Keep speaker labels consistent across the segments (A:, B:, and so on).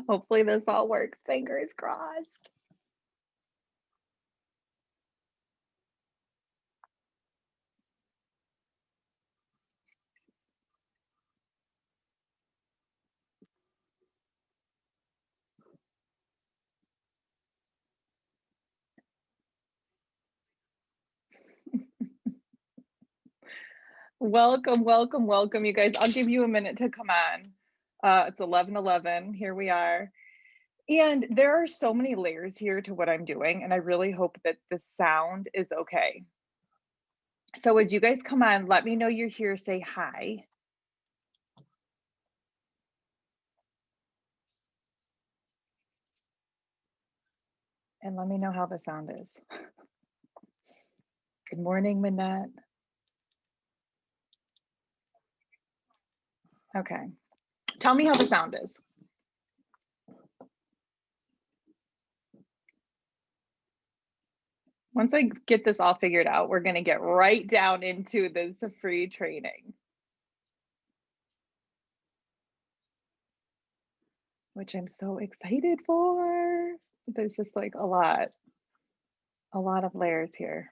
A: Hopefully this all works. Fingers crossed. Welcome, welcome, welcome, you guys. I'll give you a minute to come on. It's 11:11. Here we are. And there are so many layers here to what I'm doing, and I really hope that the sound is okay. So as you guys come on, let me know you're here. Say hi. And let me know how the sound is. Good morning, Minette. Okay. Tell me how the sound is. Once I get this all figured out, we're going to get right down into this free training, which I'm so excited for. There's just like a lot of layers here.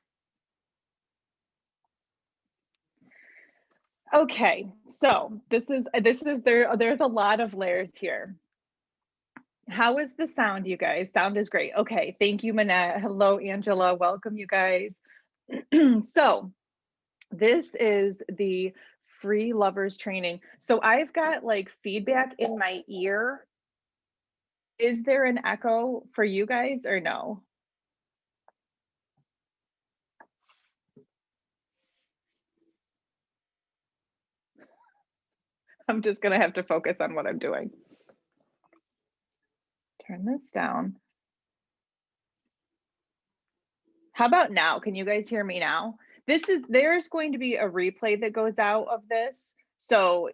A: Okay, so there's a lot of layers here. How is the sound, you guys? Sound is great. Okay, thank you, Manette. Hello, Angela. Welcome, you guys. So this is the free lovers training. So I've got like feedback in my ear. Is there an echo for you guys or no? I'm just gonna have to focus on what I'm doing. Turn this down. How about now? Can you guys hear me now? There's going to be a replay that goes out of this, so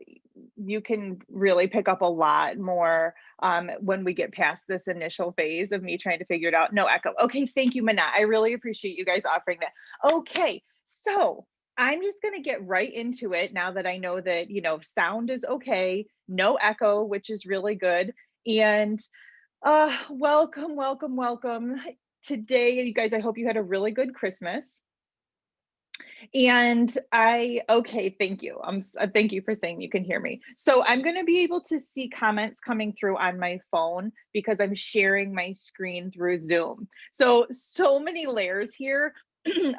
A: you can really pick up a lot more when we get past this initial phase of me trying to figure it out. No echo. Okay, thank you, Manat. I really appreciate you guys offering that. Okay, so I'm just gonna get right into it now that I know that, sound is okay, no echo, which is really good. And welcome, welcome, welcome. Today, you guys, I hope you had a really good Christmas. And okay, thank you. Thank you for saying you can hear me. So I'm going to be able to see comments coming through on my phone because I'm sharing my screen through Zoom. So many layers here.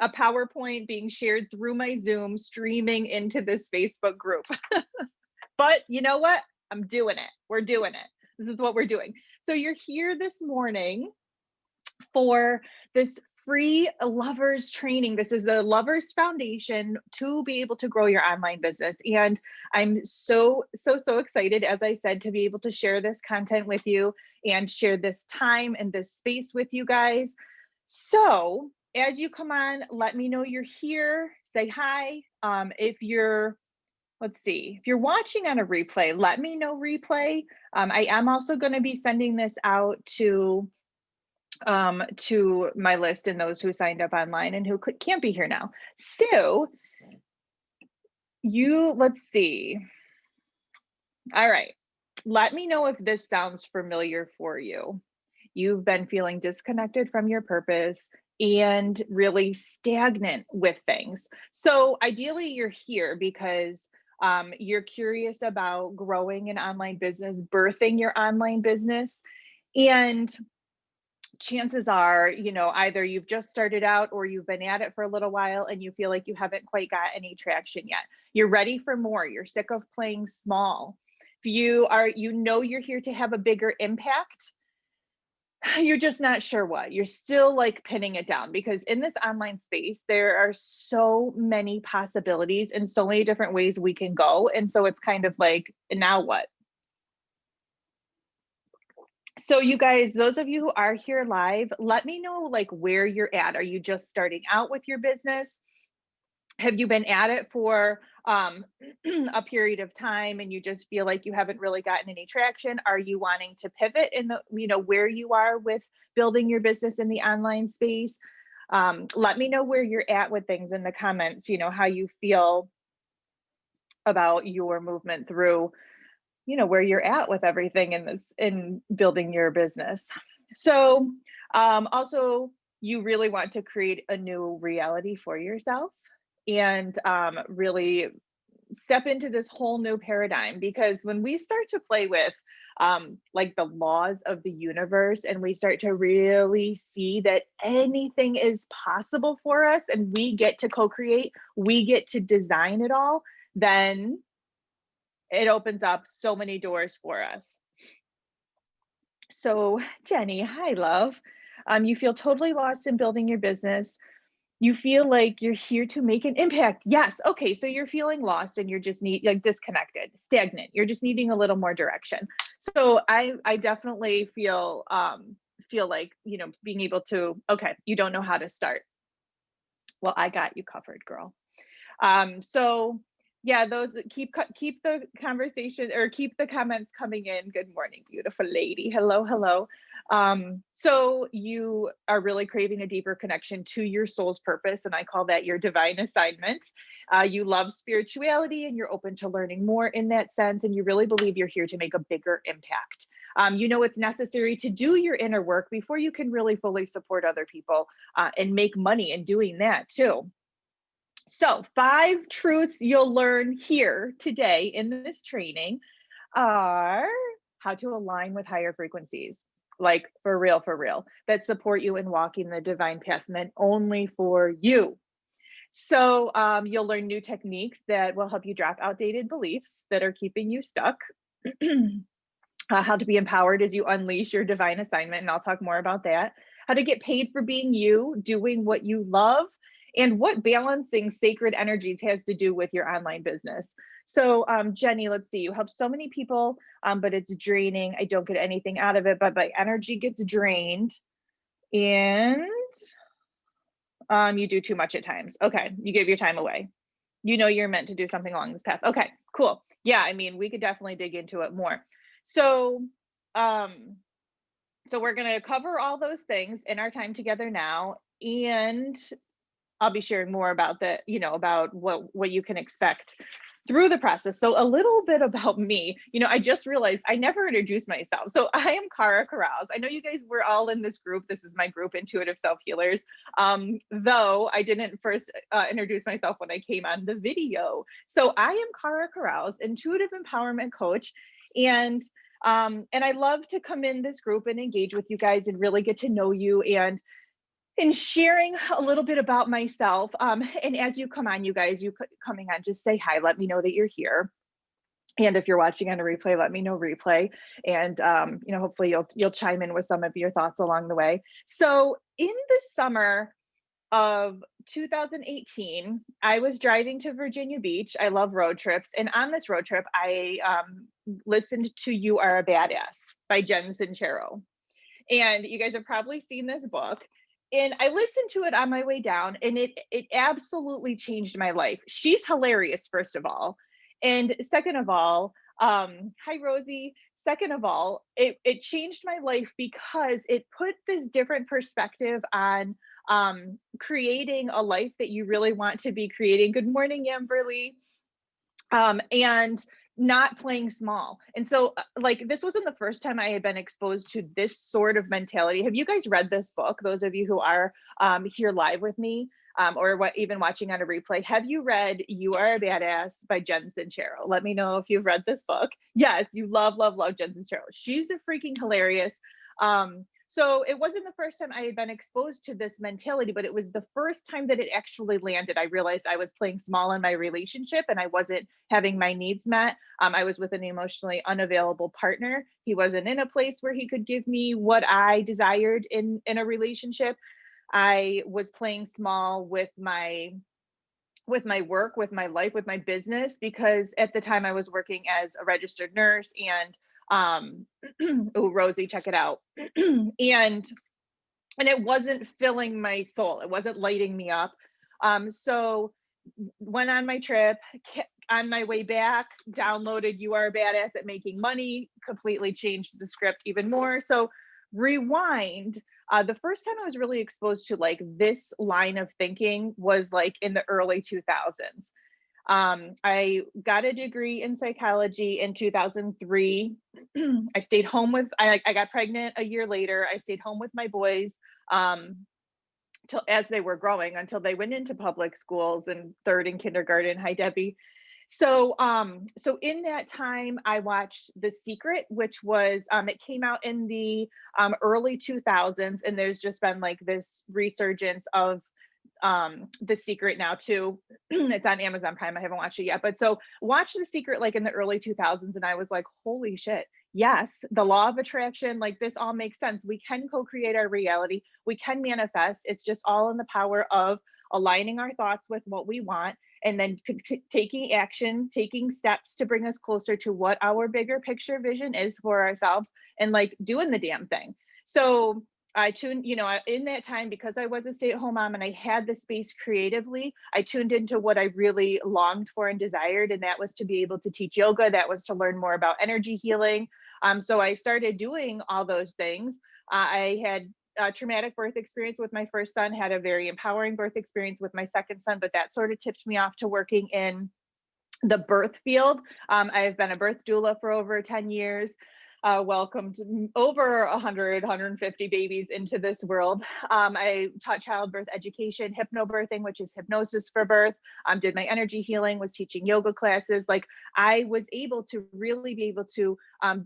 A: A PowerPoint being shared through my Zoom, streaming into this Facebook group. But you know what? I'm doing it. We're doing it. This is what we're doing. So you're here this morning for this free lovers training. This is the Lovers Foundation to be able to grow your online business. And I'm so excited, as I said, to be able to share this content with you and share this time and this space with you guys. So as you come on, let me know you're here. Say hi. Let's see, if you're watching on a replay, let me know replay. I am also going to be sending this out to my list and those who signed up online and who can't be here now. So let's see. All right, let me know if this sounds familiar for you. You've been feeling disconnected from your purpose and really stagnant with things. So ideally you're here because you're curious about growing an online business, birthing your online business. And chances are, either you've just started out or you've been at it for a little while and you feel like you haven't quite got any traction yet. You're ready for more. You're sick of playing small. If you're here to have a bigger impact, you're just not sure what. You're still like pinning it down because in this online space, there are so many possibilities and so many different ways we can go. And so it's kind of like, now what? So you guys, those of you who are here live, let me know like where you're at. Are you just starting out with your business? Have you been at it for a period of time and you just feel like you haven't really gotten any traction? Are you wanting to pivot in where you are with building your business in the online space? Let me know where you're at with things in the comments, how you feel about your movement through where you're at with everything in building your business. So also, you really want to create a new reality for yourself, and really step into this whole new paradigm, because when we start to play with like the laws of the universe, and we start to really see that anything is possible for us, and we get to co-create, we get to design it all, then it opens up so many doors for us. So, Jenny, hi, love. You feel totally lost in building your business. You feel like you're here to make an impact. Yes. Okay. So you're feeling lost, and you're just like disconnected, stagnant. You're just needing a little more direction. So I definitely feel like, being able to, okay, you don't know how to start. Well, I got you covered, girl. So yeah, those keep the conversation, or keep the comments coming in. Good morning, beautiful lady. Hello, hello. So you are really craving a deeper connection to your soul's purpose, and I call that your divine assignment. You love spirituality, and you're open to learning more in that sense, and you really believe you're here to make a bigger impact. It's necessary to do your inner work before you can really fully support other people and make money in doing that too. So 5 truths you'll learn here today in this training are how to align with higher frequencies, like for real, that support you in walking the divine path meant only for you. So you'll learn new techniques that will help you drop outdated beliefs that are keeping you stuck. How to be empowered as you unleash your divine assignment, and I'll talk more about that. How to get paid for being you, doing what you love, and what balancing sacred energies has to do with your online business. So, Jenny, let's see. You help so many people, but it's draining. I don't get anything out of it, but my energy gets drained, and you do too much at times. Okay, you give your time away. You're meant to do something along this path. Okay, cool. Yeah, I mean, we could definitely dig into it more. So, so we're going to cover all those things in our time together now, and I'll be sharing more about about what you can expect through the process. So a little bit about me. I just realized I never introduced myself. So I am Cara Carouse. I know you guys were all in this group. This is my group, Intuitive Self Healers. Though I didn't first introduce myself when I came on the video. So I am Cara Carouse, Intuitive Empowerment Coach, and I love to come in this group and engage with you guys and really get to know you, and sharing a little bit about myself. And as you come on, you guys, coming on, just say hi. Let me know that you're here. And if you're watching on a replay, let me know replay. And hopefully you'll chime in with some of your thoughts along the way. So in the summer of 2018, I was driving to Virginia Beach. I love road trips. And on this road trip, I listened to You Are a Badass by Jen Sincero. And you guys have probably seen this book. And I listened to it on my way down, and it absolutely changed my life. She's hilarious, first of all. And second of all, hi, Rosie. Second of all, it changed my life because it put this different perspective on creating a life that you really want to be creating. Good morning, Amberly. And not playing small. And so this wasn't the first time I had been exposed to this sort of mentality. Have you guys read this book? Those of you who are here live with me, or even watching on a replay, have you read You Are a Badass by Jen Sincero? Let me know if you've read this book. Yes, you love Jen Sincero. She's a freaking hilarious. So it wasn't the first time I had been exposed to this mentality, but it was the first time that it actually landed. I realized I was playing small in my relationship, and I wasn't having my needs met. I was with an emotionally unavailable partner. He wasn't in a place where he could give me what I desired in a relationship. I was playing small with my work, with my life, with my business, because at the time I was working as a registered nurse, and oh, Rosie, check it out. and it wasn't filling my soul. It wasn't lighting me up. So went on my trip, on my way back, downloaded You Are a Badass at Making Money, completely changed the script even more. So rewind. The first time I was really exposed to this line of thinking was in the early 2000s. I got a degree in psychology in 2003. I stayed home with, I got pregnant a year later. I stayed home with my boys till as they were growing until they went into public schools and third and kindergarten. Hi, Debbie. So in that time, I watched The Secret, which was it came out in the early 2000s, and there's just been like this resurgence of The Secret now too. It's on Amazon Prime. I haven't watched it yet, but so watch The Secret like in the early 2000s, and I was like, holy shit. Yes, the law of attraction, like this all makes sense. We can co-create our reality. We can manifest. It's just all in the power of aligning our thoughts with what we want, and then taking action, taking steps to bring us closer to what our bigger picture vision is for ourselves, and like doing the damn thing. So I tuned, in that time, because I was a stay-at-home mom and I had the space creatively, I tuned into what I really longed for and desired, and that was to be able to teach yoga. That was to learn more about energy healing. So I started doing all those things. I had a traumatic birth experience with my first son, had a very empowering birth experience with my second son, but that sort of tipped me off to working in the birth field. I've been a birth doula for over 10 years. Welcomed over 100, 150 babies into this world. I taught childbirth education, hypnobirthing, which is hypnosis for birth. Did my energy healing, was teaching yoga classes. Like I was able to really be able to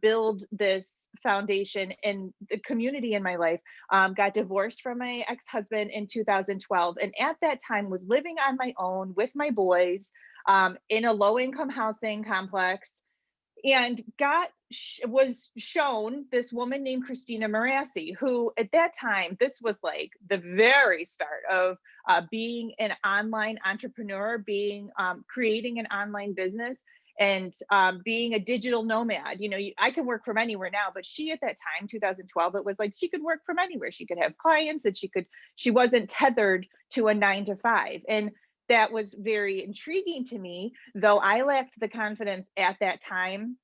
A: build this foundation in the community in my life. Got divorced from my ex-husband in 2012. And at that time was living on my own with my boys in a low-income housing complex, and was shown this woman named Christina Marassi, who at that time, this was like the very start of being an online entrepreneur, being creating an online business, and being a digital nomad. I can work from anywhere now, but she at that time, 2012, it was like she could work from anywhere. She could have clients, and she wasn't tethered to a 9 to 5. And that was very intriguing to me, though I lacked the confidence at that time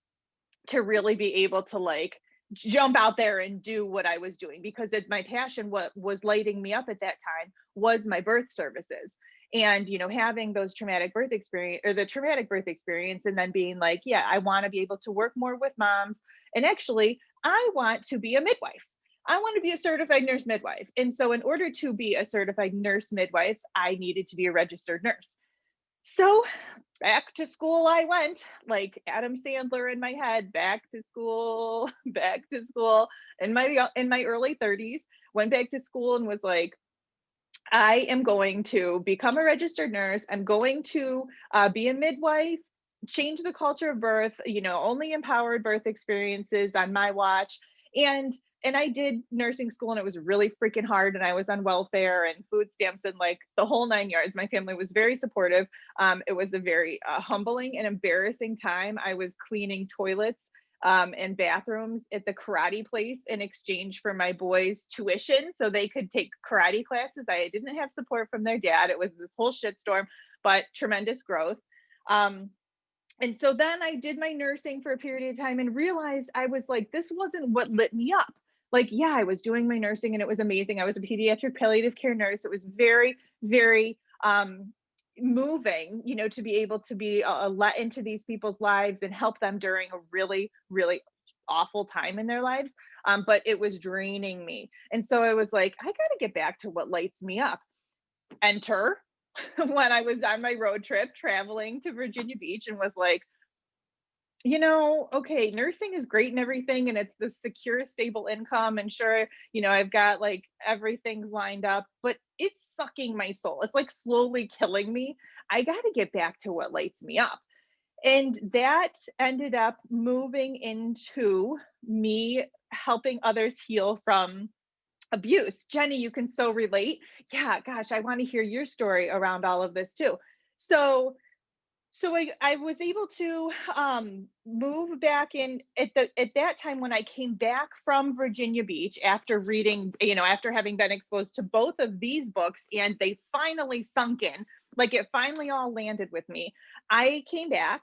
A: to really be able to like jump out there and do what I was doing, because my passion, what was lighting me up at that time, was my birth services. And having those traumatic birth experience, or the traumatic birth experience, and then being like, yeah, I want to be able to work more with moms, and actually I want to be a midwife. I want to be a certified nurse midwife. And so in order to be a certified nurse midwife, I needed to be a registered nurse. So back to school I went, like Adam Sandler in my head, back to school, back to school. In my early 30s, went back to school and was like, I am going to become a registered nurse. I'm going to be a midwife, change the culture of birth, only empowered birth experiences on my watch. And I did nursing school, and it was really freaking hard, and I was on welfare and food stamps and like the whole 9 yards. My family was very supportive. It was a very humbling and embarrassing time. I was cleaning toilets and bathrooms at the karate place in exchange for my boys' tuition so they could take karate classes. I didn't have support from their dad. It was this whole shitstorm, but tremendous growth. And so then I did my nursing for a period of time and realized I was like, this wasn't what lit me up. Like, yeah, I was doing my nursing and it was amazing. I was a pediatric palliative care nurse. It was very, very moving, to be able to be let into these people's lives and help them during a really, really awful time in their lives. But it was draining me. And so I was like, I got to get back to what lights me up. Enter when I was on my road trip traveling to Virginia Beach, and was like, okay, nursing is great and everything, and it's the secure, stable income, and sure, I've got like everything's lined up, but it's sucking my soul. It's like slowly killing me. I got to get back to what lights me up. And that ended up moving into me helping others heal from abuse. Jenny, you can so relate. Yeah, gosh, I want to hear your story around all of this too. So I was able to move back in at that time when I came back from Virginia Beach after reading, after having been exposed to both of these books, and they finally sunk in, like it finally all landed with me. I came back,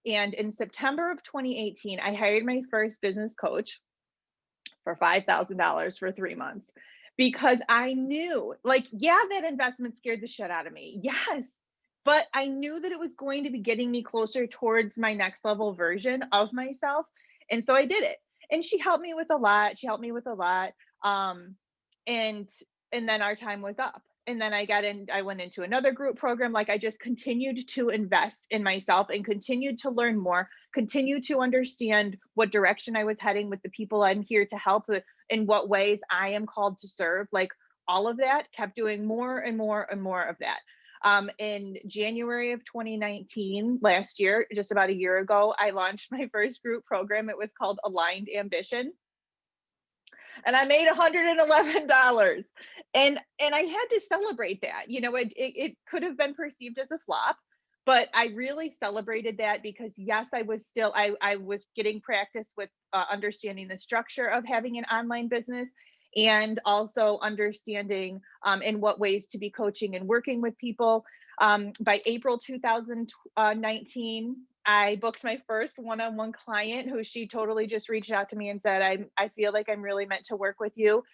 A: and in September of 2018, I hired my first business coach for $5,000 for 3 months, because I knew, like, yeah, that investment scared the shit out of me. Yes, but I knew that it was going to be getting me closer towards my next level version of myself. And so I did it. And she helped me with a lot. She helped me with a lot. Um, and and then our time was up. And then I went into another group program. Like I just continued to invest in myself and continued to learn more, continued to understand what direction I was heading with the people I'm here to help, in what ways I am called to serve. Like all of that, kept doing more and more and more of that. In January of 2019, last year, just about a year ago, I launched my first group program. It was called Aligned Ambition, and I made $111. And I had to celebrate that. It could have been perceived as a flop, but I really celebrated that because yes, I was getting practice with understanding the structure of having an online business, and also understanding in what ways to be coaching and working with people. By April 2019, I booked my first one-on-one client, who she totally just reached out to me and said, I feel like I'm really meant to work with you,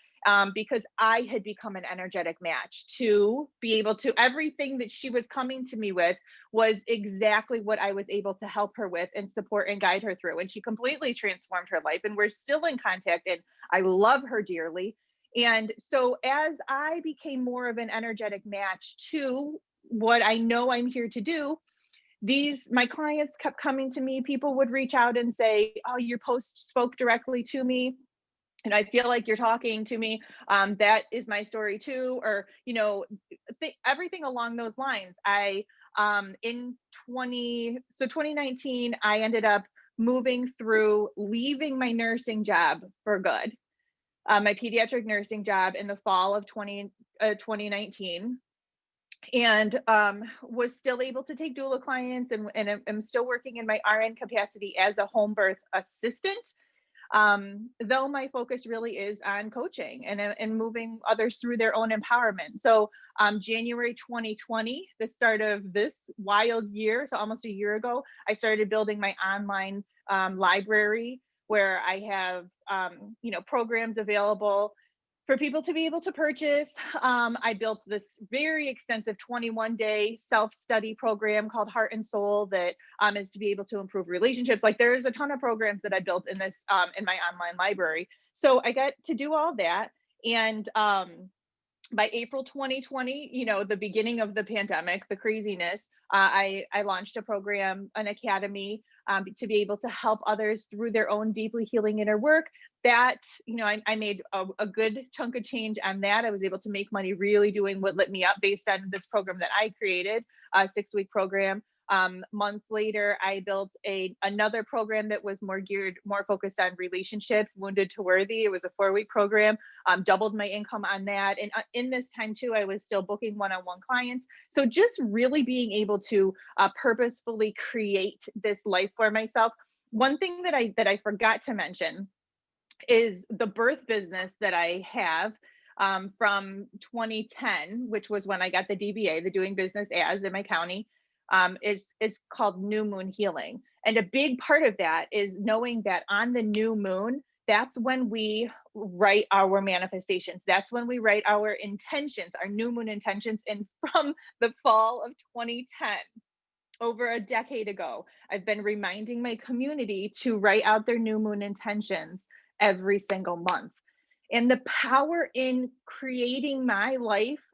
A: because I had become an energetic match to be able to, everything that she was coming to me with was exactly what I was able to help her with and support and guide her through. And she completely transformed her life, and we're still in contact, and I love her dearly. And so as I became more of an energetic match to what I know I'm here to do, my clients kept coming to me. People would reach out and say, oh, your post spoke directly to me, and I feel like you're talking to me. That is my story too. Or everything along those lines. I in 2019, I ended up moving through, leaving my nursing job for good, my pediatric nursing job, in the fall of 2019, and was still able to take doula clients, and I'm still working in my RN capacity as a home birth assistant, though my focus really is on coaching and moving others through their own empowerment. So January 2020, the start of this wild year, so almost a year ago, I started building my online library, where I have programs available for people to be able to purchase. I built this very extensive 21-day self-study program called Heart and Soul that is to be able to improve relationships. Like there's a ton of programs that I built in this in my online library. So I got to do all that. And by April 2020, the beginning of the pandemic, the craziness, I launched a program, an academy, to be able to help others through their own deeply healing inner work. That, I made a good chunk of change on that. I was able to make money really doing what lit me up based on this program that I created, a 6-week program. Months later, I built another program that was more focused on relationships, Wounded to Worthy. It was a 4-week program, doubled my income on that. And in this time too, I was still booking one-on-one clients. So just really being able to purposefully create this life for myself. One thing that I forgot to mention is the birth business that I have from 2010, which was when I got the DBA, the Doing Business As, in my county, is called New Moon Healing. And a big part of that is knowing that on the new moon, that's when we write our manifestations. That's when we write our intentions, our new moon intentions. And from the fall of 2010, over a decade ago, I've been reminding my community to write out their new moon intentions every single month. And the power in creating my life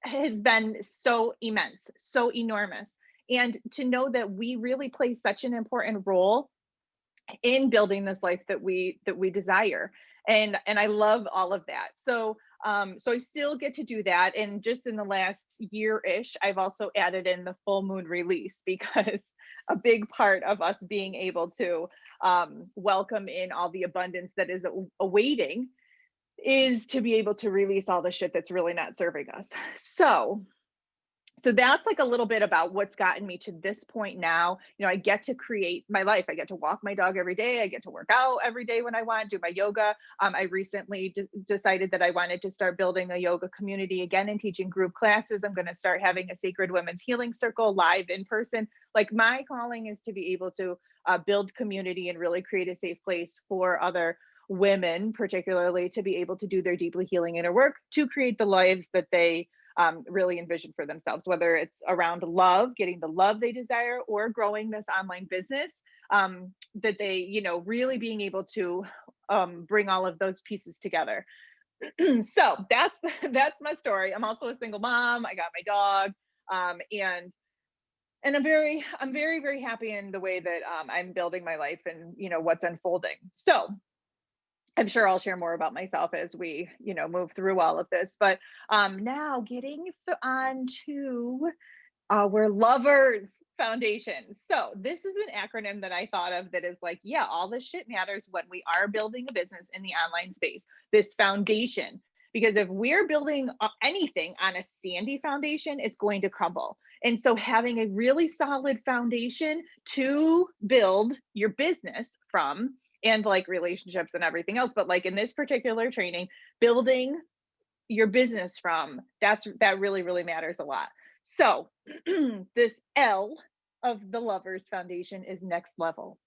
A: has been so immense, so enormous. And to know that we really play such an important role in building this life that we desire. And I love all of that. So so I still get to do that. And just in the last year-ish, I've also added in the full moon release, because a big part of us being able to welcome in all the abundance that is awaiting is to be able to release all the shit that's really not serving us. So that's like a little bit about what's gotten me to this point now. I get to create my life. I get to walk my dog every day. I get to work out every day when I want, do my yoga. I recently decided that I wanted to start building a yoga community again and teaching group classes. I'm going to start having a Sacred Women's Healing Circle live in person. Like my calling is to be able to build community and really create a safe place for other women, particularly, to be able to do their deeply healing inner work, to create the lives that they really envision for themselves, whether it's around love, getting the love they desire, or growing this online business, that they, really being able to bring all of those pieces together. So that's my story. I'm also a single mom. I got my dog, and I'm very, very happy in the way that I'm building my life and what's unfolding. So I'm sure I'll share more about myself as we, move through all of this. But now getting on to our Lovers Foundation. So this is an acronym that I thought of that is like, yeah, all this shit matters when we are building a business in the online space. This foundation, because if we're building anything on a sandy foundation, it's going to crumble. And so having a really solid foundation to build your business from, and like relationships and everything else, but like in this particular training, building your business from, that really, really matters a lot. So this L of the Lovers Foundation is next level.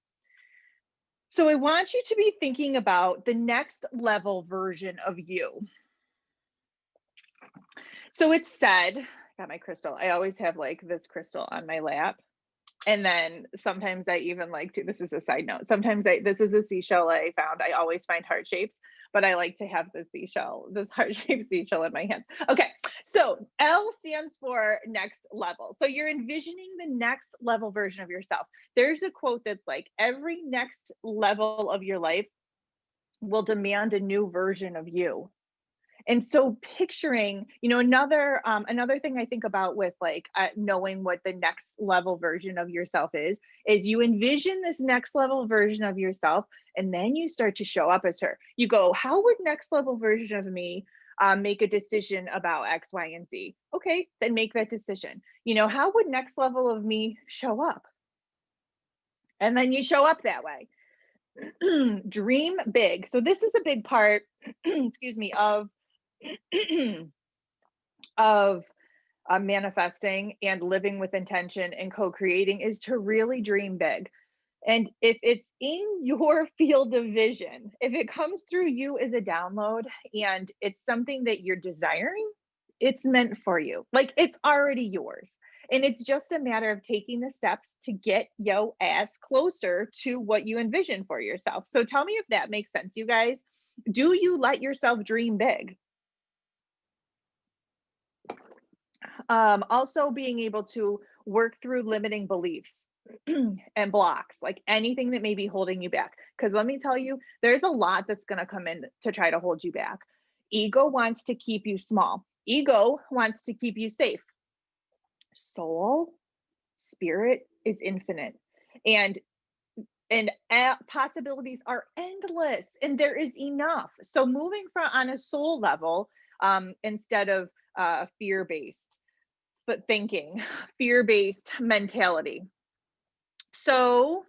A: So I want you to be thinking about the next level version of you. So it said, I got my crystal. I always have like this crystal on my lap. And then sometimes I even like to, this is a side note, this is a seashell I found. I always find heart shapes, but I like to have this heart-shaped seashell in my hand. Okay, so L stands for next level. So you're envisioning the next level version of yourself. There's a quote that's like, every next level of your life will demand a new version of you. And so picturing, another thing I think about with like knowing what the next level version of yourself is you envision this next level version of yourself, and then you start to show up as her. You go, how would next level version of me make a decision about X, Y, and Z? Okay, then make that decision. How would next level of me show up? And then you show up that way. Dream big. So this is a big part, excuse me, of manifesting and living with intention and co-creating, is to really dream big. And if it's in your field of vision, if it comes through you as a download and it's something that you're desiring, it's meant for you. Like, it's already yours. And it's just a matter of taking the steps to get your ass closer to what you envision for yourself. So tell me if that makes sense, you guys. Do you let yourself dream big? Also being able to work through limiting beliefs and blocks, like anything that may be holding you back. Because let me tell you, there's a lot that's going to come in to try to hold you back. Ego wants to keep you small. Ego wants to keep you safe. Soul, spirit is infinite. And possibilities are endless, and there is enough. So moving from on a soul level, instead of fear-based, but thinking, fear-based mentality. So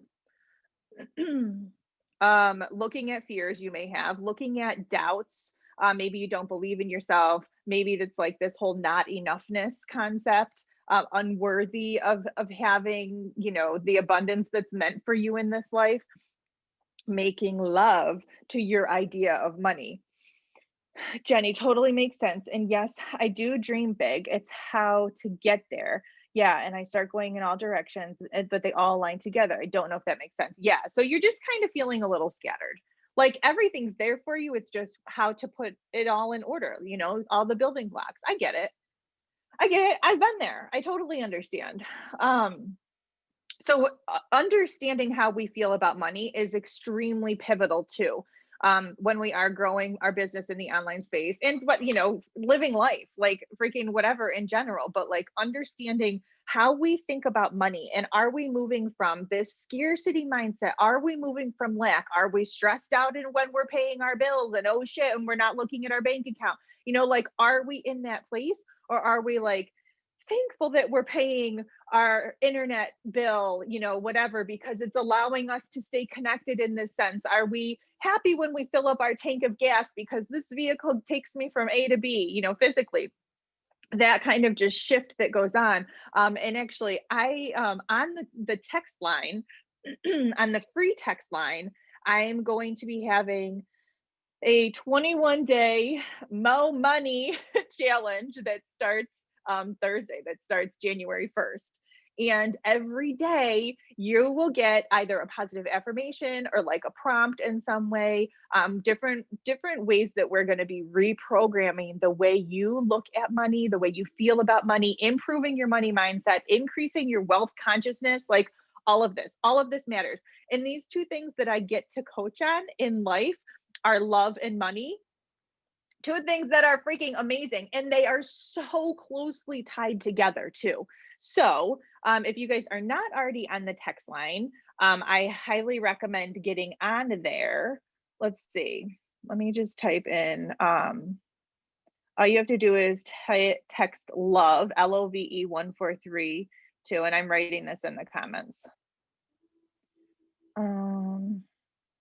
A: looking at fears you may have, looking at doubts, maybe you don't believe in yourself, maybe that's like this whole not enoughness concept, unworthy of having, the abundance that's meant for you in this life. Making love to your idea of money. Jenny, totally makes sense. And yes, I do dream big. It's how to get there. Yeah. And I start going in all directions, but they all align together. I don't know if that makes sense. Yeah. So you're just kind of feeling a little scattered. Like everything's there for you. It's just how to put it all in order, all the building blocks. I get it. I've been there. I totally understand. So understanding how we feel about money is extremely pivotal too. When we are growing our business in the online space, and living life, like freaking whatever in general, but like understanding how we think about money, and are we moving from this scarcity mindset? Are we moving from lack? Are we stressed out and when we're paying our bills and oh shit, and we're not looking at our bank account? Like, are we in that place, or are we like thankful that we're paying our internet bill, whatever, because it's allowing us to stay connected in this sense? Are we happy when we fill up our tank of gas because this vehicle takes me from A to B, physically? That kind of just shift that goes on. And actually, I, on the text line, on the free text line, I'm going to be having a 21-day Mo Money challenge that starts Thursday, that starts January 1st. And every day you will get either a positive affirmation or like a prompt in some way, different ways that we're going to be reprogramming the way you look at money, the way you feel about money, improving your money mindset, increasing your wealth consciousness, like all of this matters. And these two things that I get to coach on in life are love and money, two things that are freaking amazing, and they are so closely tied together too. So if you guys are not already on the text line, I highly recommend getting on there. Let's see, let me just type in all you have to do is text love, LOVE 1432, and I'm writing this in the comments.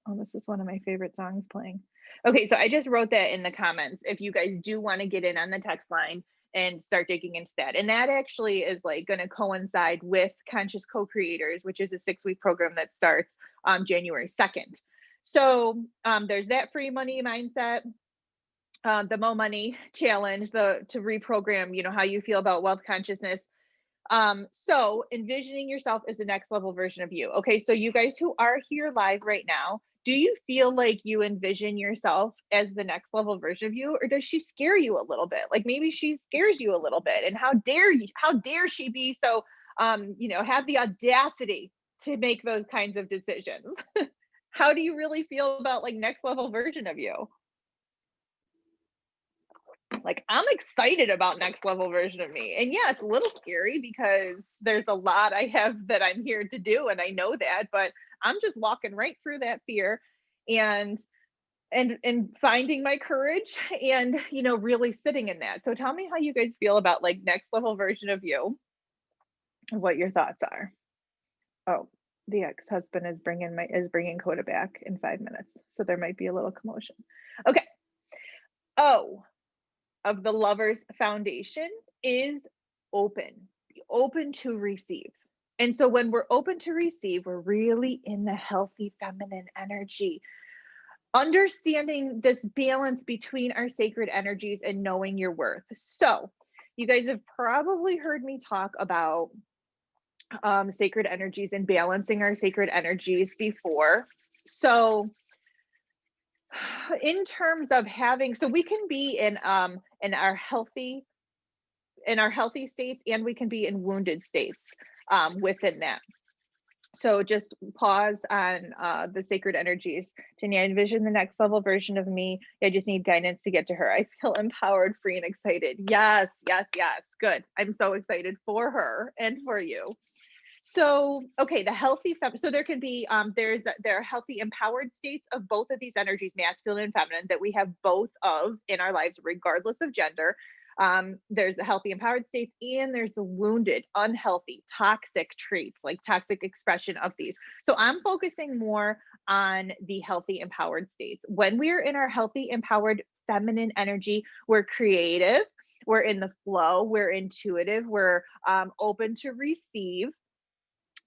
A: Oh, this is one of my favorite songs playing. Okay, so I just wrote that in the comments. If you guys do want to get in on the text line and start digging into that. And that actually is like going to coincide with Conscious Co-Creators, which is a 6-week program that starts January 2nd. So there's that free money mindset, the Mo Money challenge, to reprogram, how you feel about wealth consciousness. So envisioning yourself as the next level version of you. Okay, so you guys who are here live right now, do you feel like you envision yourself as the next level version of you, or does she scare you a little bit? Like maybe she scares you a little bit, and how dare she be so have the audacity to make those kinds of decisions? How do you really feel about like next level version of you? Like, I'm excited about next level version of me. And yeah, it's a little scary because there's a lot I have that I'm here to do, and I know that, but I'm just walking right through that fear and finding my courage and really sitting in that. So tell me how you guys feel about like next level version of you and what your thoughts are. Oh, the ex-husband is bringing Coda back in 5 minutes. So there might be a little commotion. Okay. Oh, of the lover's foundation is open, be open to receive. And so when we're open to receive, we're really in the healthy feminine energy, understanding this balance between our sacred energies and knowing your worth. So you guys have probably heard me talk about sacred energies and balancing our sacred energies before. So in terms of having, so we can be in our healthy states, and we can be in wounded states within that. So just pause on the sacred energies. Tanya, envision the next level version of me. I just need guidance to get to her. I feel empowered, free, and excited. Yes, yes, yes. Good. I'm so excited for her and for you. So, okay, the healthy so there can be there are healthy empowered states of both of these energies, masculine and feminine, that we have both of in our lives, regardless of gender. There's a healthy empowered states, and there's the wounded, unhealthy, toxic traits, like toxic expression of these. So I'm focusing more on the healthy empowered states. When we're in our healthy empowered feminine energy, we're creative, we're in the flow, we're intuitive, we're open to receive.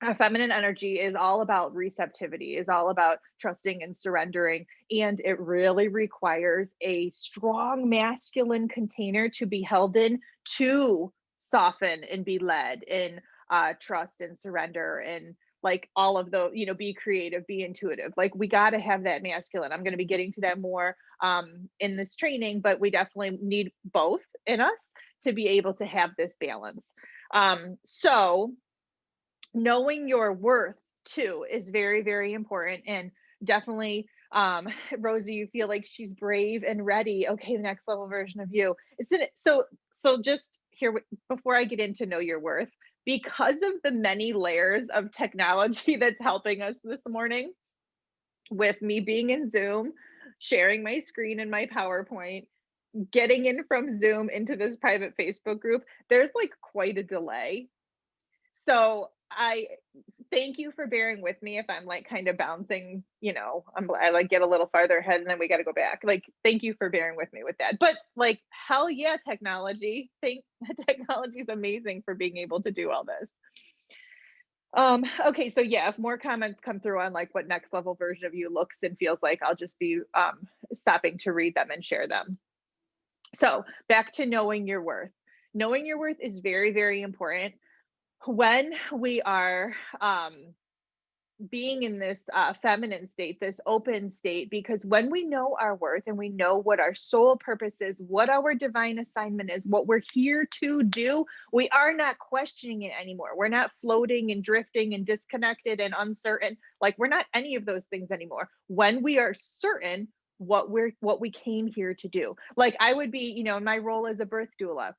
A: Our feminine energy is all about receptivity, is all about trusting and surrendering. And it really requires a strong masculine container to be held in, to soften and be led in trust and surrender, and like all of the, be creative, be intuitive. Like we got to have that masculine. I'm going to be getting to that more in this training, but we definitely need both in us to be able to have this balance. So knowing your worth too is very, very important. And definitely, Rosie, you feel like she's brave and ready. Okay, the next level version of you. Isn't it? So just here, before I get into know your worth, because of the many layers of technology that's helping us this morning, with me being in Zoom, sharing my screen and my PowerPoint, getting in from Zoom into this private Facebook group, there's like quite a delay. So I thank you for bearing with me if I'm like kind of bouncing, I like get a little farther ahead and then we got to go back. Like, thank you for bearing with me with that. But like, hell yeah, technology. Technology is amazing for being able to do all this. Okay, so yeah, if more comments come through on like what next level version of you looks and feels like, I'll just be stopping to read them and share them. So back to knowing your worth. Knowing your worth is very, very important when we are being in this feminine state, this open state, because when we know our worth and we know what our soul purpose is, what our divine assignment is, what we're here to do, we are not questioning it anymore. We're not floating and drifting and disconnected and uncertain. Like, we're not any of those things anymore. When we are certain what we came here to do. Like, I would be, in my role as a birth doula,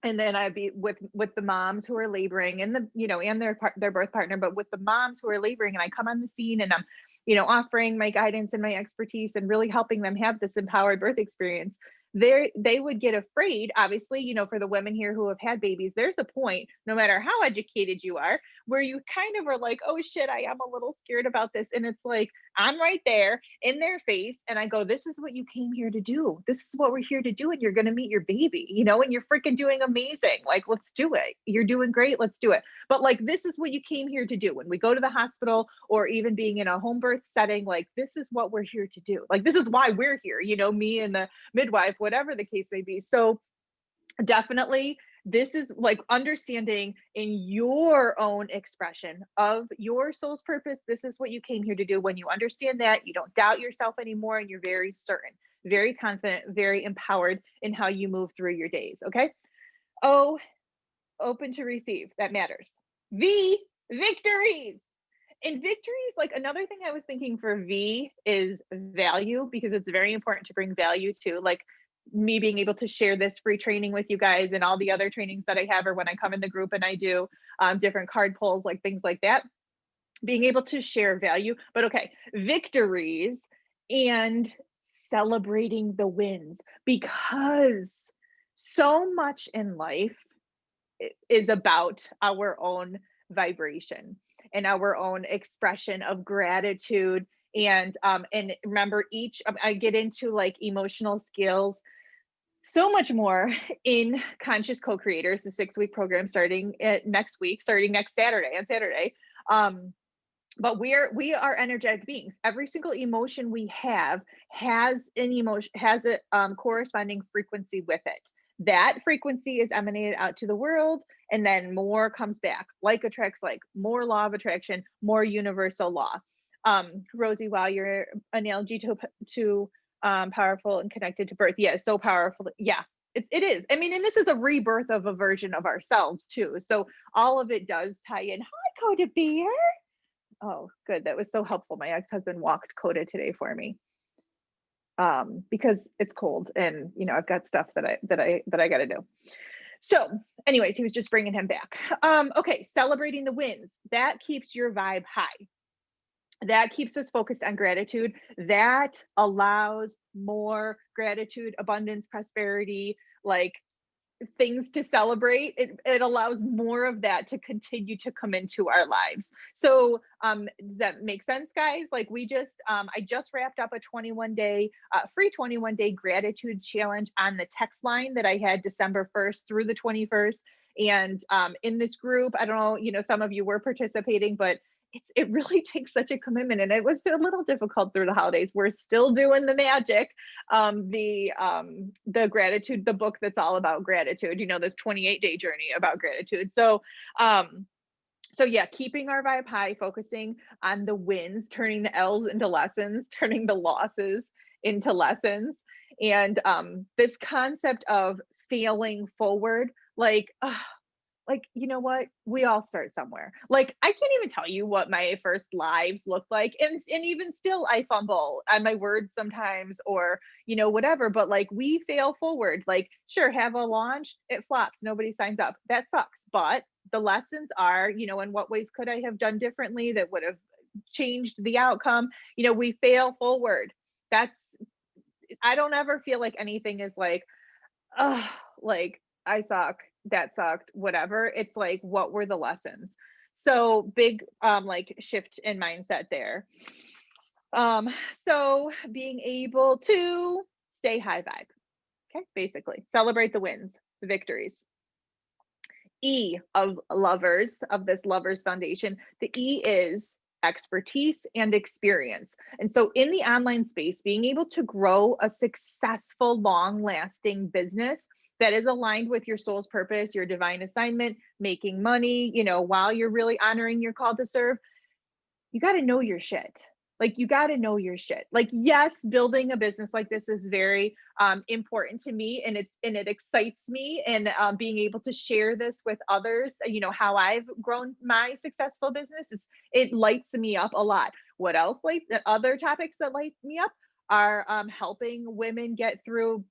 A: and then I'd be with the moms who are laboring and and their birth partner, but with the moms who are laboring, and I come on the scene and I'm offering my guidance and my expertise and really helping them have this empowered birth experience. They would get afraid, obviously, for the women here who have had babies. There's a point, no matter how educated you are, where you kind of are like, oh shit, I am a little scared about this. And it's like, I'm right there in their face, and I go, this is what you came here to do. This is what we're here to do. And you're going to meet your baby, and you're freaking doing amazing. Like, let's do it. You're doing great. Let's do it. But like, this is what you came here to do. When we go to the hospital or even being in a home birth setting, like, this is what we're here to do. Like, this is why we're here, me and the midwife, whatever the case may be. So definitely, this is like understanding in your own expression of your soul's purpose. This is what you came here to do. When you understand that, you don't doubt yourself anymore, and you're very certain, very confident, very empowered in how you move through your days. Okay. Oh, open to receive. That matters. V, victories. In victories, like, another thing I was thinking for V is value, because it's very important to bring value to, like, me being able to share this free training with you guys and all the other trainings that I have, or when I come in the group and I do different card pulls, like things like that, being able to share value. But okay, victories and celebrating the wins, because so much in life is about our own vibration and our own expression of gratitude. And remember, I get into like emotional skills so much more in Conscious Co-Creators, the 6-week program starting next Saturday, on Saturday. But we are energetic beings. Every single emotion we have has a corresponding frequency with it. That frequency is emanated out to the world, and then more comes back. Like attracts like, more law of attraction, more universal law. Rosie, while your analogy to powerful and connected to birth, yeah, so powerful. Yeah, it is. I mean, and this is a rebirth of a version of ourselves too. So all of it does tie in. Hi, Coda Beer. Oh, good. That was so helpful. My ex-husband walked Coda today for me. Because it's cold, and I've got stuff that I got to do. So anyways, he was just bringing him back. Okay, celebrating the wins. That keeps your vibe high. That keeps us focused on gratitude. That allows more gratitude, abundance, prosperity, like things to celebrate. It allows more of that to continue to come into our lives. So does that make sense, guys? Like, I just wrapped up a 21-day free 21-day gratitude challenge on the text line that I had December 1st through the 21st. And in this group, I don't know, some of you were participating, but it really takes such a commitment, and it was a little difficult through the holidays. We're still doing the magic, the gratitude, the book that's all about gratitude, this 28-day journey about gratitude. So yeah, keeping our vibe high, focusing on the wins, turning the L's into lessons, turning the losses into lessons. And this concept of failing forward, like, you know what? We all start somewhere. Like, I can't even tell you what my first lives looked like. And even still, I fumble on my words sometimes, or, whatever. But like, we fail forward. Like, sure, have a launch, it flops, nobody signs up. That sucks. But the lessons are, in what ways could I have done differently that would have changed the outcome? We fail forward. I don't ever feel like anything is like, oh, like, I suck, that sucked, whatever. It's like, what were the lessons? So big like shift in mindset there. So being able to stay high vibe. Okay, basically celebrate the wins, the victories. E of lovers, of this lovers foundation, the E is expertise and experience. And so in the online space, being able to grow a successful, long-lasting business that is aligned with your soul's purpose, your divine assignment, making money, while you're really honoring your call to serve, you got to know your shit. Like, you got to know your shit. Like, yes, building a business like this is very important to me, and it excites me, and being able to share this with others, how I've grown my successful business, it lights me up a lot. What else lights? The other topics that light me up are helping women get through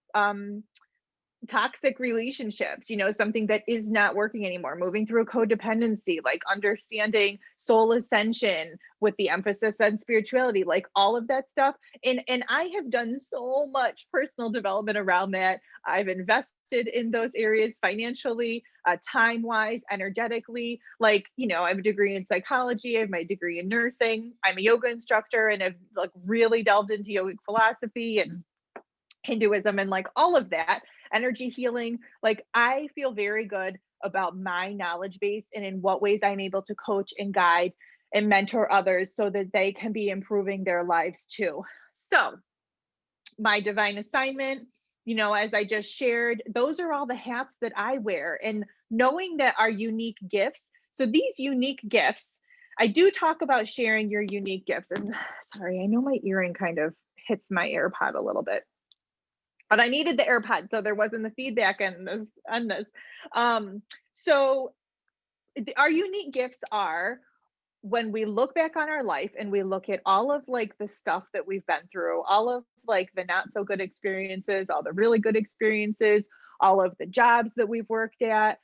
A: toxic relationships, something that is not working anymore, moving through codependency, like understanding soul ascension with the emphasis on spirituality, like all of that stuff. And I have done so much personal development around that. I've invested in those areas financially, time wise, energetically. Like, I have a degree in psychology, I have my degree in nursing, I'm a yoga instructor, and I've like really delved into yogic philosophy and Hinduism and like all of that, energy healing. Like, I feel very good about my knowledge base and in what ways I'm able to coach and guide and mentor others so that they can be improving their lives too. So my divine assignment, as I just shared, those are all the hats that I wear, and knowing that our unique gifts. So these unique gifts, I do talk about sharing your unique gifts. And sorry, I know my earring kind of hits my AirPod a little bit, but I needed the AirPod, so there wasn't the feedback on this. So our unique gifts are, when we look back on our life and we look at all of like the stuff that we've been through, all of like the not so good experiences, all the really good experiences, all of the jobs that we've worked at,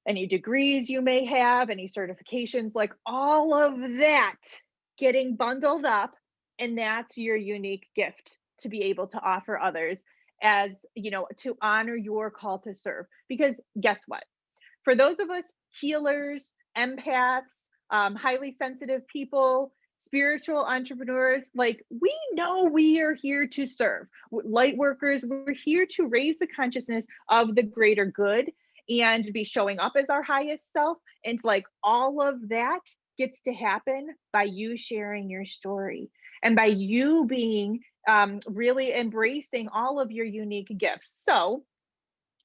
A: any degrees you may have, any certifications, like all of that getting bundled up, and that's your unique gift to be able to offer others, as to honor your call to serve. Because guess what, for those of us healers, empaths, highly sensitive people, spiritual entrepreneurs, like, we know we are here to serve. Light workers, we're here to raise the consciousness of the greater good and be showing up as our highest self. And like, all of that gets to happen by you sharing your story and by you being really embracing all of your unique gifts. So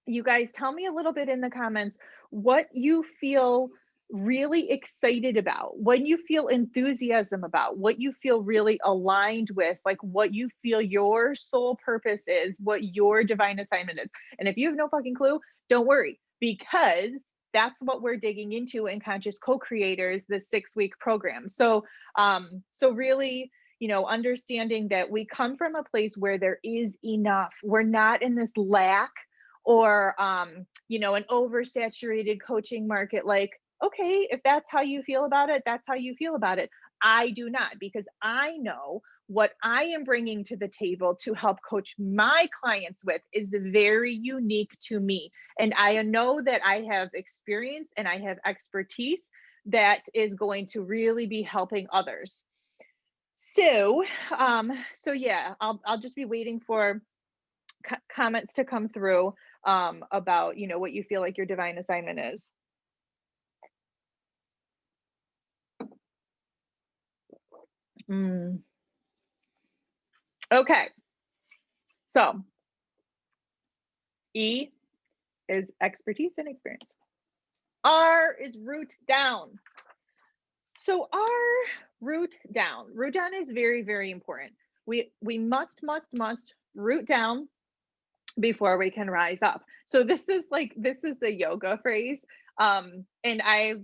A: you guys, tell me a little bit in the comments what you feel really excited about, what you feel enthusiasm about, what you feel really aligned with, like what you feel your soul purpose is, what your divine assignment is. And if you have no fucking clue, don't worry, because that's what we're digging into in Conscious Co-Creators, the 6-week program. So really, understanding that we come from a place where there is enough. We're not in this lack or an oversaturated coaching market. Like, okay, if that's how you feel about it, that's how you feel about it. I do not, because I know what I am bringing to the table to help coach my clients with is very unique to me. And I know that I have experience and I have expertise that is going to really be helping others. So yeah, I'll just be waiting for comments to come through about, what you feel like your divine assignment is. Okay. So E is expertise and experience. R is root down. So R, root down. Root down is very, very important. We must root down before we can rise up. So this is a yoga phrase. And I've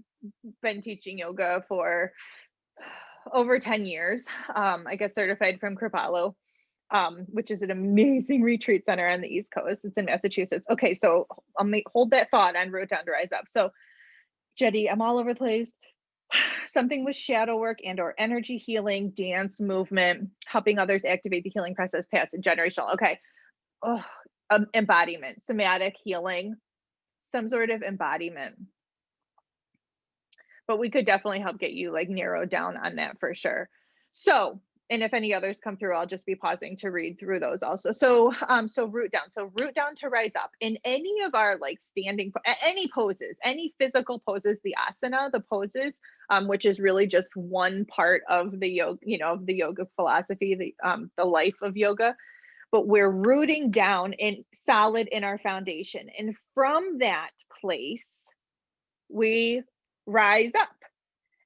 A: been teaching yoga for over 10 years. I got certified from Kripalu, which is an amazing retreat center on the East Coast. It's in Massachusetts. Okay, so I'll hold that thought on root down to rise up. So Jetty, I'm all over the place. Something with shadow work and or energy healing, dance, movement, helping others activate the healing process past and generational. Okay. Embodiment, somatic healing, some sort of embodiment. But we could definitely help get you like narrowed down on that for sure. So And if any others come through, I'll just be pausing to read through those also. So, root down. So root down to rise up. In any of our like standing, any poses, any physical poses, the asana, the poses, which is really just one part of the yoga, of the yoga philosophy, the life of yoga. But we're rooting down and solid in our foundation. And from that place, we rise up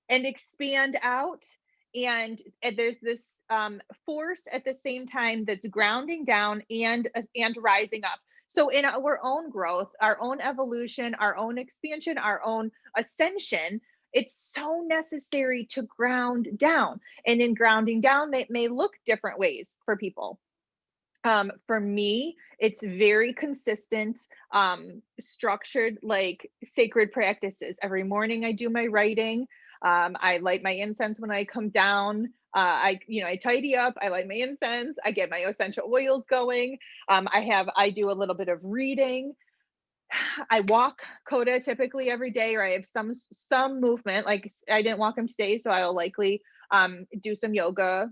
A: and expand out. And there's this force at the same time that's grounding down and rising up. So in our own growth, our own evolution, our own expansion, our own ascension, it's so necessary to ground down. And in grounding down, they may look different ways for people. For me, it's very consistent, structured, like sacred practices. Every morning I do my writing. I light my incense when I come down. I tidy up, I light my incense, I get my essential oils going. I do a little bit of reading. I walk Coda typically every day, or I have some movement. Like I didn't walk him today, so I'll likely do some yoga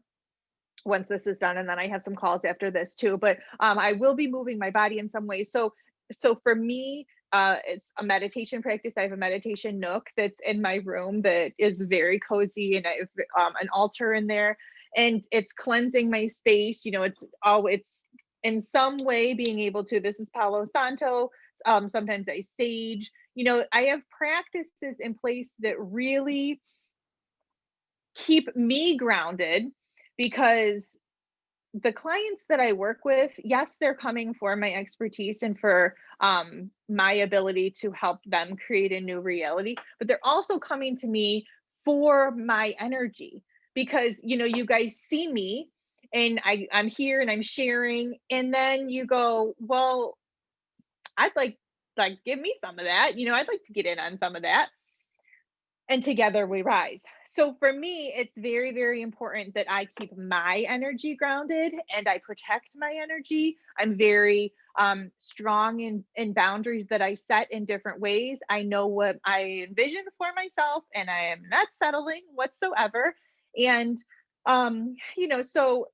A: once this is done, and then I have some calls after this too. But I will be moving my body in some ways. So for me, it's a meditation practice. I have a meditation nook that's in my room that is very cozy, and I have an altar in there, and it's cleansing my space. It's in some way being able to. This is Palo Santo. Sometimes I sage. I have practices in place that really keep me grounded, because the clients that I work with, yes, they're coming for my expertise and for my ability to help them create a new reality, but they're also coming to me for my energy, because you guys see me and I'm here and I'm sharing, and then you go, well, I'd like give me some of that. I'd like to get in on some of that. And together we rise. So for me, it's very, very important that I keep my energy grounded and I protect my energy. I'm very strong in boundaries that I set in different ways. I know what I envision for myself, and I am not settling whatsoever. And so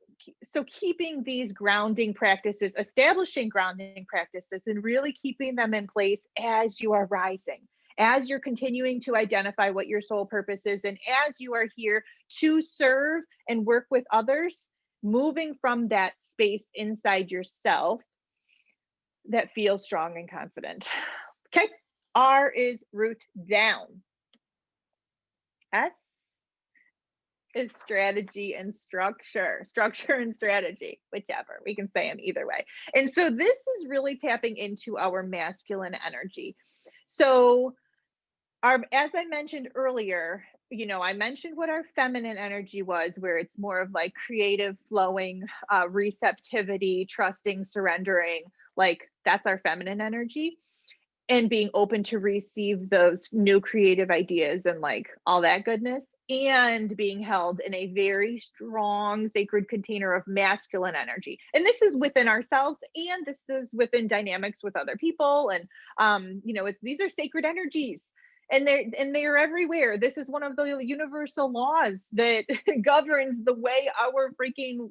A: keeping these grounding practices, establishing grounding practices, and really keeping them in place as you are rising, as you're continuing to identify what your soul purpose is, and as you are here to serve and work with others, moving from that space inside yourself that feels strong and confident. Okay, R is root down. S is strategy and structure and strategy, whichever. We can say them either way. And so this is really tapping into our masculine energy. So as I mentioned earlier, I mentioned what our feminine energy was, where it's more of like creative, flowing, receptivity, trusting, surrendering. Like that's our feminine energy, and being open to receive those new creative ideas and like all that goodness, and being held in a very strong sacred container of masculine energy. And this is within ourselves, and this is within dynamics with other people. And these are sacred energies. And they're everywhere. This is one of the universal laws that governs the way our freaking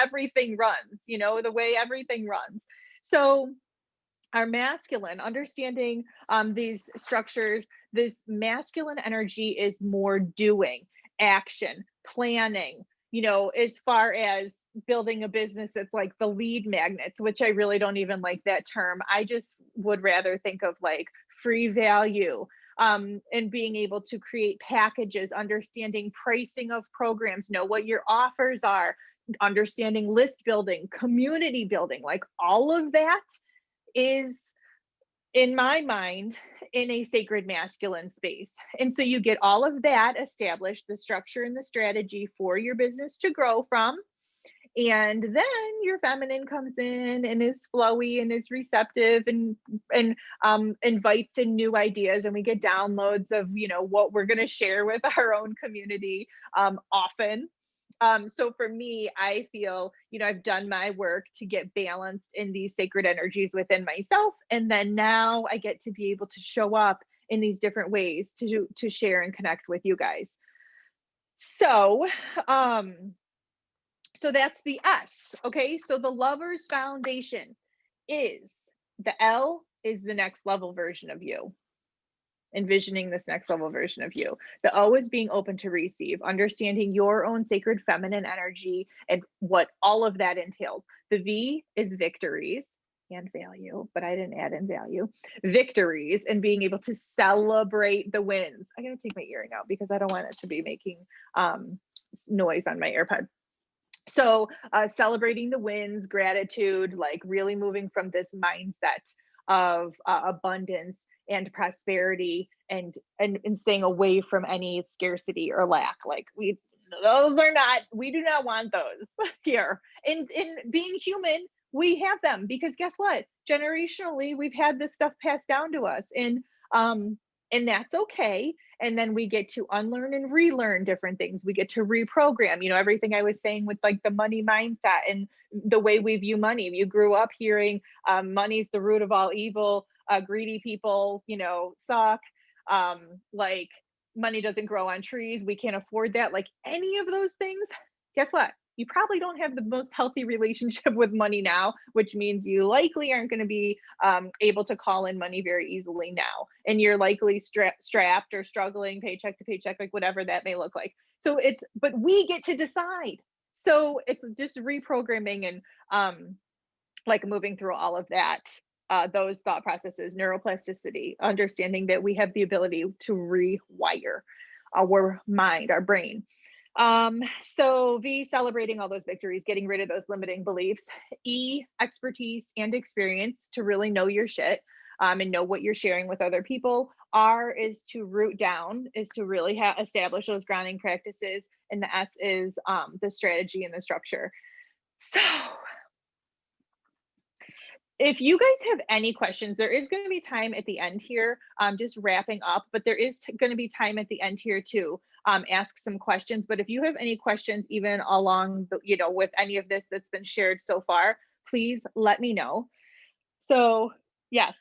A: everything runs, the way everything runs. So our masculine, understanding these structures, this masculine energy is more doing, action, planning, as far as building a business. It's like the lead magnets, which I really don't even like that term. I just would rather think of like free value, and being able to create packages, understanding pricing of programs, know what your offers are, understanding list building, community building, like all of that is, in my mind, in a sacred masculine space. And so you get all of that established, the structure and the strategy for your business to grow from. And then your feminine comes in and is flowy and is receptive and invites in new ideas, and we get downloads of what we're going to share with our own community often. So for me, I feel I've done my work to get balanced in these sacred energies within myself, and then now I get to be able to show up in these different ways to share and connect with you guys. So So that's the S. Okay. So the lover's foundation is the L is the next level version of you, envisioning this next level version of you. The O is being open to receive, understanding your own sacred feminine energy and what all of that entails. The V is victories and value, but I didn't add in value. Victories and being able to celebrate the wins. I gotta take my earring out because I don't want it to be making noise on my AirPod. So celebrating the wins, gratitude, like really moving from this mindset of abundance and prosperity, and staying away from any scarcity or lack. Like those are not, we do not want those here. In being human, we have them because guess what? Generationally, we've had this stuff passed down to us, and that's okay. And then we get to unlearn and relearn different things. We get to reprogram, everything I was saying with like the money mindset and the way we view money. You grew up hearing money's the root of all evil, greedy people, suck, like money doesn't grow on trees, we can't afford that, like any of those things. Guess what? You probably don't have the most healthy relationship with money now, which means you likely aren't going to be able to call in money very easily now. And you're likely strapped or struggling paycheck to paycheck, like whatever that may look like. So but we get to decide. So it's just reprogramming and like moving through all of that, those thought processes, neuroplasticity, understanding that we have the ability to rewire our mind, our brain. So V, celebrating all those victories, getting rid of those limiting beliefs. E, expertise and experience to really know your shit, and know what you're sharing with other people. R is to root down, is to really establish those grounding practices. And the S is the strategy and the structure. So if you guys have any questions, there is going to be time at the end here, just wrapping up, but there is going to be time at the end here to ask some questions. But if you have any questions, even along the, with any of this that's been shared so far, please let me know. So yes,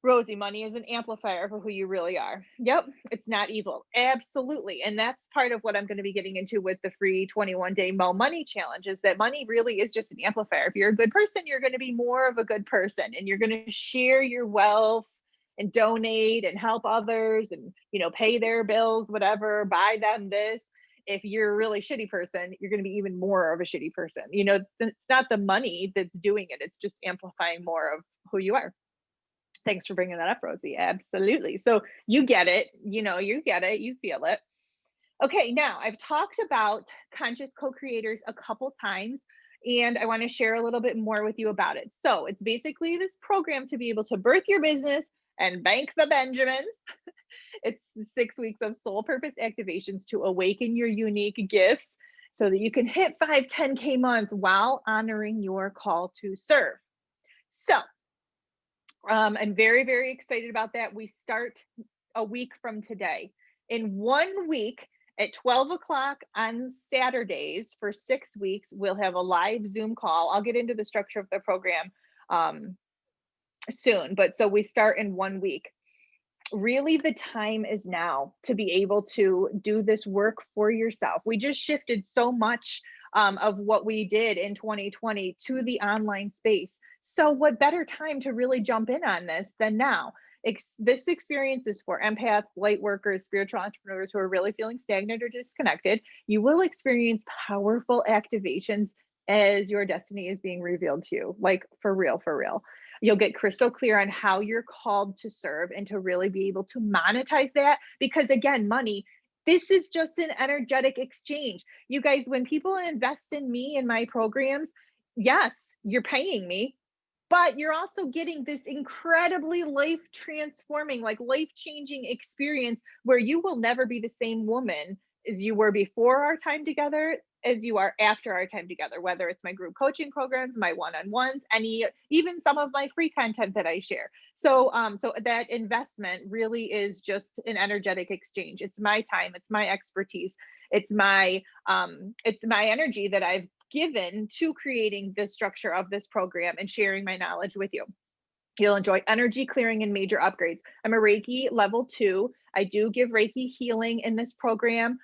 A: Rosie, money is an amplifier for who you really are. Yep, it's not evil. Absolutely. And that's part of what I'm going to be getting into with the free 21-day Mo Money Challenge, is that money really is just an amplifier. If you're a good person, you're going to be more of a good person, and you're going to share your wealth and donate and help others and, pay their bills, whatever, buy them this. If you're a really shitty person, you're going to be even more of a shitty person. It's not the money that's doing it. It's just amplifying more of who you are. Thanks for bringing that up, Rosie. Absolutely. So you get it, you get it, you feel it. Okay, now I've talked about conscious co-creators a couple times, and I want to share a little bit more with you about it. So it's basically this program to be able to birth your business and bank the Benjamins. It's 6 weeks of soul purpose activations to awaken your unique gifts so that you can hit 5, 10K months while honoring your call to serve. So I'm very, very excited about that. We start a week from today. In 1 week at 12 o'clock on Saturdays for 6 weeks, we'll have a live Zoom call. I'll get into the structure of the program soon, but so we start in 1 week. Really, the time is now to be able to do this work for yourself. We just shifted so much of what we did in 2020 to the online space. So what better time to really jump in on this than now? This experience is for empaths, light workers, spiritual entrepreneurs who are really feeling stagnant or disconnected. You will experience powerful activations as your destiny is being revealed to you, like for real, for real. You'll get crystal clear on how you're called to serve and to really be able to monetize that. Because again, money, this is just an energetic exchange. You guys, when people invest in me and my programs, yes, you're paying me, but you're also getting this incredibly life transforming, like life changing experience where you will never be the same woman as you were before our time together as you are after our time together, whether it's my group coaching programs, my one-on-ones, even some of my free content that I share. So that investment really is just an energetic exchange. It's my time, it's my expertise, it's my energy that I've given to creating the structure of this program and sharing my knowledge with you. You'll enjoy energy clearing and major upgrades. I'm a Reiki level 2. I do give Reiki healing in this program.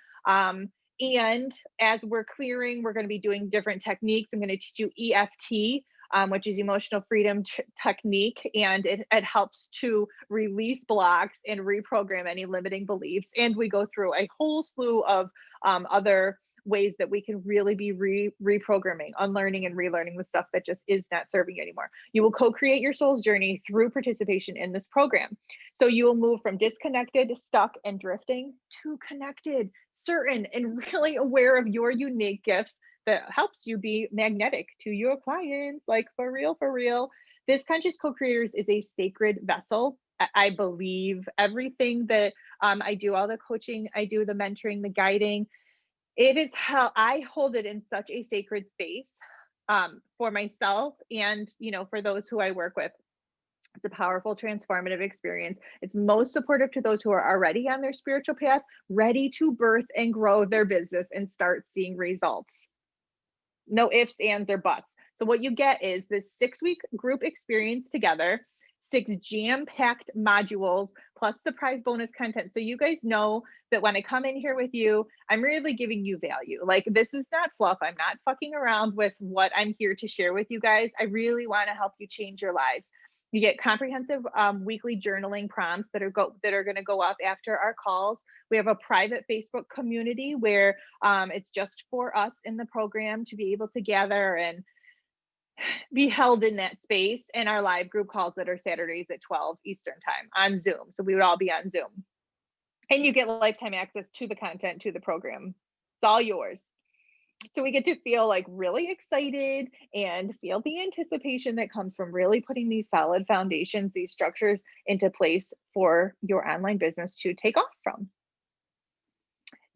A: And as we're clearing, we're going to be doing different techniques. I'm going to teach you EFT, which is emotional freedom technique, and it helps to release blocks and reprogram any limiting beliefs. And we go through a whole slew of other ways that we can really be reprogramming, unlearning and relearning the stuff that just is not serving you anymore. You will co-create your soul's journey through participation in this program. So you will move from disconnected, stuck, and drifting to connected, certain, and really aware of your unique gifts that helps you be magnetic to your clients. Like, for real, for real. This Conscious Co-Creators is a sacred vessel. I believe everything that I do, all the coaching, I do the mentoring, the guiding, it is how I hold it in such a sacred space for myself and, for those who I work with. It's a powerful, transformative experience. It's most supportive to those who are already on their spiritual path, ready to birth and grow their business and start seeing results. No ifs, ands, or buts. So what you get is this 6-week group experience together, 6 jam-packed modules, plus surprise bonus content. So you guys know that when I come in here with you, I'm really giving you value. Like, this is not fluff. I'm not fucking around with what I'm here to share with you guys. I really want to help you change your lives. You get comprehensive weekly journaling prompts that are going to go up after our calls. We have a private Facebook community where it's just for us in the program to be able to gather and be held in that space, and our live group calls that are Saturdays at 12 Eastern time on Zoom. So we would all be on Zoom. And you get lifetime access to the content, to the program. It's all yours. So we get to feel like really excited and feel the anticipation that comes from really putting these solid foundations, these structures into place for your online business to take off from.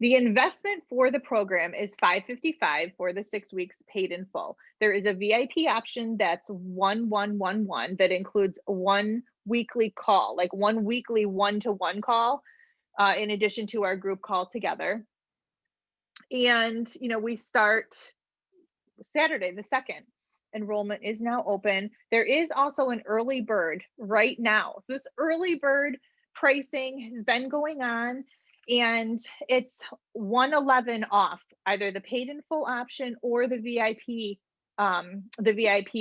A: The investment for the program is $555 for the 6 weeks paid in full. There is a VIP option that's 1111 that includes one weekly call, like one weekly one-to-one call, in addition to our group call together. And, we start Saturday the 2nd. Enrollment is now open. There is also an early bird right now. So this early bird pricing has been going on, and it's $111 off, either the paid in full option or the VIP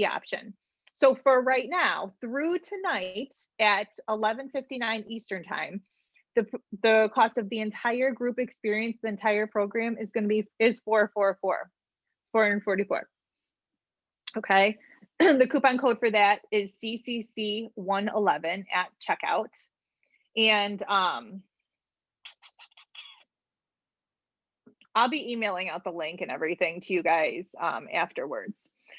A: option. So for right now, through tonight at 11:59 Eastern time, the cost of the entire group experience, the entire program is $444. Okay. The coupon code for that is CCC111 at checkout. And I'll be emailing out the link and everything to you guys afterwards.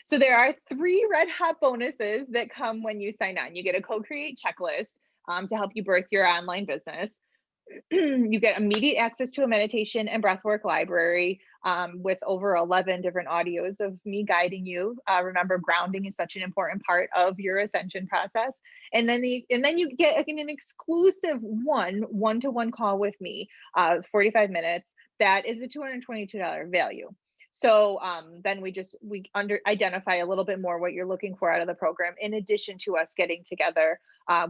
A: So there are 3 red hot bonuses that come when you sign on. You get a co-create checklist to help you birth your online business. You get immediate access to a meditation and breathwork library with over 11 different audios of me guiding you. Remember, grounding is such an important part of your ascension process. And then you get an exclusive one-to-one call with me, 45 minutes. That is a $222 value. So then we identify a little bit more what you're looking for out of the program, in addition to us getting together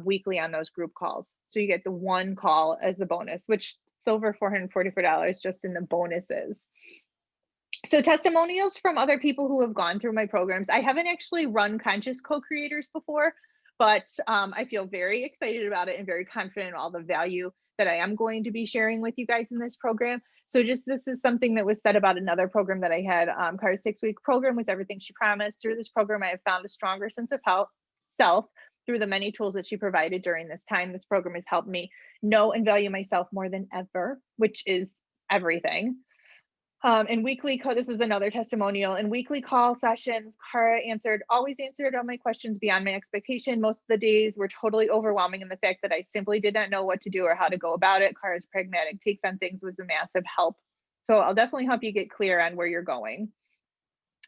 A: weekly on those group calls. So you get the one call as a bonus, which is over $444 just in the bonuses. So testimonials from other people who have gone through my programs. I haven't actually run Conscious Co-Creators before, but I feel very excited about it and very confident in all the value that I am going to be sharing with you guys in this program. So this is something that was said about another program that I had. Cara's 6-week program was everything she promised. Through this program, I have found a stronger sense of self through the many tools that she provided during this time. This program has helped me know and value myself more than ever, which is everything. And weekly this is another testimonial. In weekly call sessions, Cara always answered all my questions beyond my expectation. Most of the days were totally overwhelming in the fact that I simply did not know what to do or how to go about it. Cara's pragmatic takes on things was a massive help. So I'll definitely help you get clear on where you're going.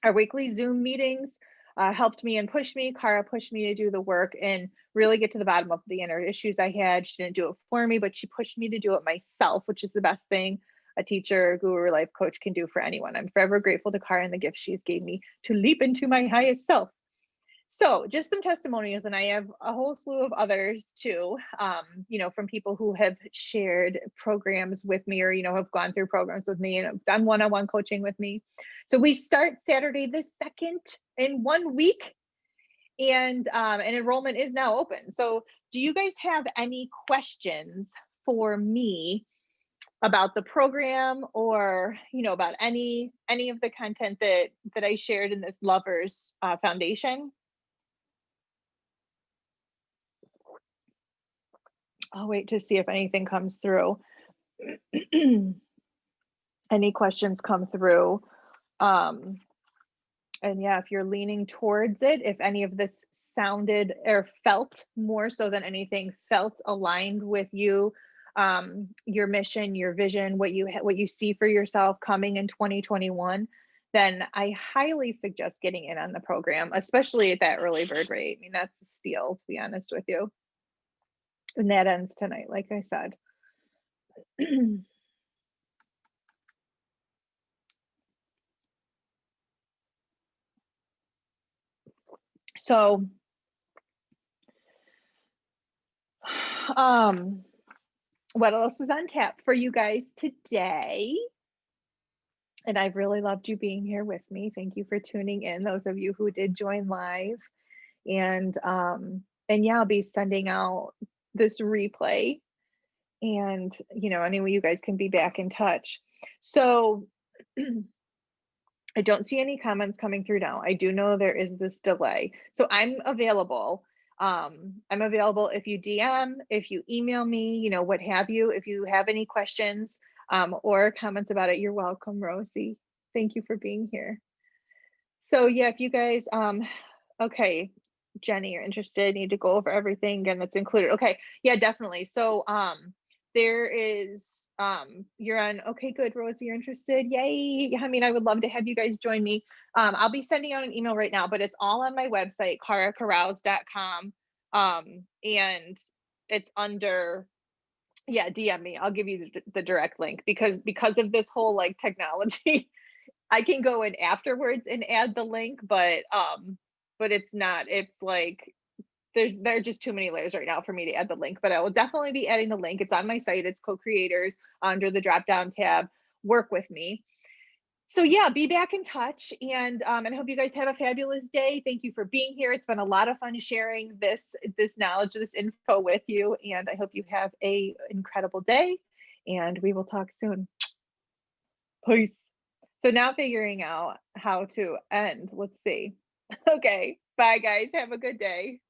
A: Our weekly Zoom meetings helped me and pushed me. Cara pushed me to do the work and really get to the bottom of the inner issues I had. She didn't do it for me, but she pushed me to do it myself, which is the best thing a teacher, guru, or life coach can do for anyone. I'm forever grateful to Cara and the gift she's gave me to leap into my highest self. So just some testimonials, and I have a whole slew of others too, from people who have shared programs with me, or, have gone through programs with me and have done one-on-one coaching with me. So we start Saturday the 2nd in 1 week, and enrollment is now open. So do you guys have any questions for me about the program, or about any of the content that I shared in this Lovers Foundation? I'll wait to see if anything comes through. Any questions come through. And yeah, if you're leaning towards it, if any of this sounded or felt, more so than anything, felt aligned with you, your mission, your vision, what you see for yourself coming in 2021, then I highly suggest getting in on the program, especially at that early bird rate. I mean, that's a steal, to be honest with you. And that ends tonight, like I said. So, what else is on tap for you guys today? And I've really loved you being here with me. Thank you for tuning in, those of you who did join live. And yeah, I'll be sending out this replay, and anyway, you guys can be back in touch. So I don't see any comments coming through now. I do know there is this delay. So I'm available. I'm available if you DM, if you email me, what have you. If you have any questions or comments about it, you're welcome, Rosie. Thank you for being here. So yeah, if you guys, okay, Jenny, you're interested, need to go over everything again that's included. Okay, yeah, definitely. So there is, you're on, okay, good, Rosie, you're interested, yay. I mean, I would love to have you guys join me. I'll be sending out an email right now, but it's all on my website, karacarouse.com, and it's under, yeah, DM me. I'll give you the direct link, because of this whole like technology, I can go in afterwards and add the link, but it's not, it's like there are just too many layers right now for me to add the link, but I will definitely be adding the link. It's on my site. It's co-creators under the drop down tab. Work with me. So yeah, be back in touch, and I hope you guys have a fabulous day. Thank you for being here. It's been a lot of fun sharing this knowledge, this info with you, and I hope you have a incredible day, and we will talk soon. Peace. So now figuring out how to end. Let's see. Okay. Bye, guys. Have a good day.